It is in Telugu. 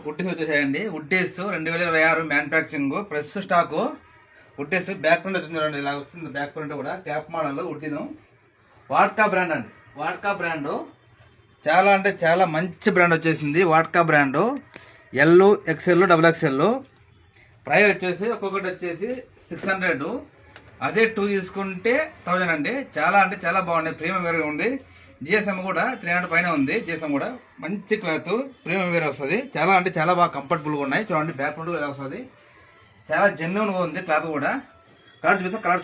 ఉడ్డీస్ వచ్చేసాయండి. Hoodies 2026 manufacturing press stock. Hoodies back print వచ్చింది చూడండి, ఇలా వచ్చింది బ్యాక్ ప్రింట్ కూడా. క్యాప్ మోడల్ ఉడ్డీను. వాడ్కా బ్రాండ్ అండి. వాడ్కా బ్రాండు చాలా అంటే చాలా మంచి బ్రాండ్ వచ్చేసింది. Vodka brand L, XL, XXL. Price వచ్చేసి ఒక్కొక్కటి వచ్చేసి 600. అదే 2 తీసుకుంటే 1000 అండి. చాలా అంటే చాలా బాగుంది, ప్రీమియం వేర్ ఉంది. జిఎస్ఎం కూడా 300 పైన ఉంది. జిఎస్ఎం కూడా మంచి క్లాత్, ప్రీమియం వేర్ వస్తుంది. చాలా అంటే చాలా బాగా కంఫర్టబుల్గా ఉన్నాయి. చూడండి బ్యాక్ ప్రింట్ కూడా వస్తుంది. చాలా జెన్యున్గా ఉంది క్లాత్ కూడా. కలర్ చూపిస్తే కలర్